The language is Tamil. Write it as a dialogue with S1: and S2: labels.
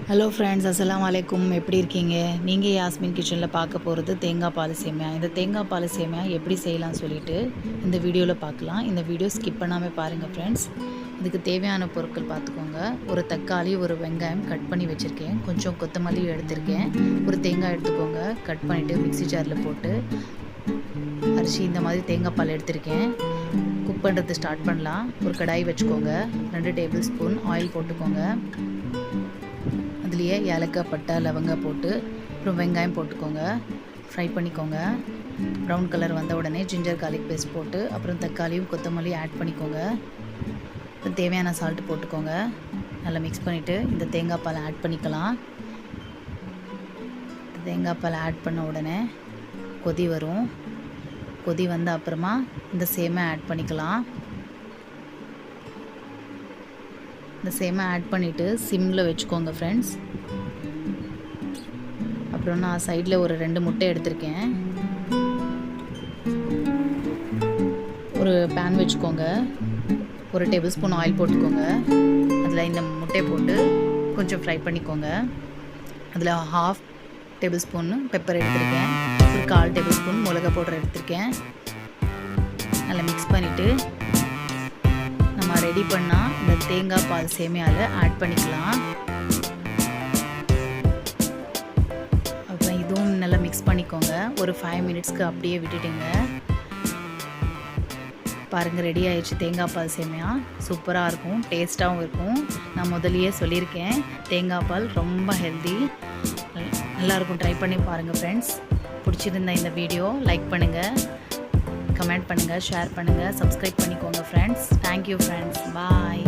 S1: ஹலோ ஃப்ரெண்ட்ஸ், அஸ்ஸலாமு அலைக்கும். எப்படி இருக்கீங்க? நீங்கள் யாஸ்மின் கிச்சனில் பார்க்க போகிறது தேங்காய் பால் சேமியா. இந்த தேங்காய் பால் சேமியா எப்படி செய்யலாம்னு சொல்லிட்டு இந்த வீடியோவில் பார்க்கலாம். இந்த வீடியோ ஸ்கிப் பண்ணாமல் பாருங்கள் ஃப்ரெண்ட்ஸ். இதுக்கு தேவையான பொருட்கள் பார்த்துக்கோங்க. ஒரு தக்காளி, ஒரு வெங்காயம் கட் பண்ணி வச்சுருக்கேன், கொஞ்சம் கொத்தமல்லி எடுத்திருக்கேன், ஒரு தேங்காய் எடுத்துக்கோங்க, கட் பண்ணிவிட்டு மிக்ஸி ஜாரில் போட்டு அரிசி இந்த மாதிரி தேங்காய் பால் எடுத்திருக்கேன். குக் பண்ணுறது ஸ்டார்ட் பண்ணலாம். ஒரு கடாய் வச்சுக்கோங்க, 2 டேபிள் ஸ்பூன் ஆயில் போட்டுக்கோங்க. அதுலேயே ஏலக்காய், பட்டை, லவங்காய் போட்டு அப்புறம் வெங்காயம் போட்டுக்கோங்க, ஃப்ரை பண்ணிக்கோங்க. ப்ரௌன் கலர் வந்த உடனே ஜிஞ்சர் கார்லிக் பேஸ்ட் போட்டு அப்புறம் தக்காளியும் கொத்தமல்லியும் ஆட் பண்ணிக்கோங்க. அப்புறம் தேவையான சால்ட்டு போட்டுக்கோங்க. நல்லா மிக்ஸ் பண்ணிவிட்டு இந்த தேங்காய் பாலை ஆட் பண்ணிக்கலாம். தேங்காய் பாலை ஆட் பண்ண உடனே கொதி வரும். கொதி வந்த அப்புறமா இந்த சேமியா ஆட் பண்ணிக்கலாம். இந்த சேமியா ஆட் பண்ணிவிட்டு சிம்மில் வச்சுக்கோங்க ஃப்ரெண்ட்ஸ். அப்புறம் நான் சைடில் ஒரு 2 முட்டை எடுத்திருக்கேன். ஒரு பேன் வச்சுக்கோங்க, ஒரு டேபிள் ஸ்பூன் ஆயில் போட்டுக்கோங்க. அதில் இந்த முட்டையை போட்டு கொஞ்சம் ஃப்ரை பண்ணிக்கோங்க. அதில் 1/2 டேபிள் ஸ்பூன் பெப்பர் எடுத்திருக்கேன், ஒரு 1/4 டேபிள் ஸ்பூன் மிளகா பவுடர் எடுத்திருக்கேன். நல்லா மிக்ஸ் பண்ணிவிட்டு நம்ம ரெடி பண்ணால் இந்த தேங்காய் பால் சேமியாவில் ஆட் பண்ணிக்கலாம். அப்புறம் இதுவும் நல்லா மிக்ஸ் பண்ணிக்கோங்க. ஒரு 5 மினிட்ஸ்க்கு அப்படியே விட்டுட்டுங்க. பாருங்கள், ரெடி ஆயிடுச்சு தேங்காய் பால் சேமியா. சூப்பராக இருக்கும், டேஸ்ட்டாகவும் இருக்கும். நான் முதலியே சொல்லியிருக்கேன், தேங்காய் பால் ரொம்ப ஹெல்தி, நல்லாயிருக்கும். ட்ரை பண்ணி பாருங்கள் ஃப்ரெண்ட்ஸ். பிடிச்சிருந்த இந்த வீடியோ லைக் பண்ணுங்கள், கமெண்ட் பண்ணுங்கள், ஷேர் பண்ணுங்கள், சப்ஸ்கிரைப் பண்ணிக்கோங்க ஃப்ரெண்ட்ஸ். தேங்க்யூ ஃப்ரெண்ட்ஸ், பாய்.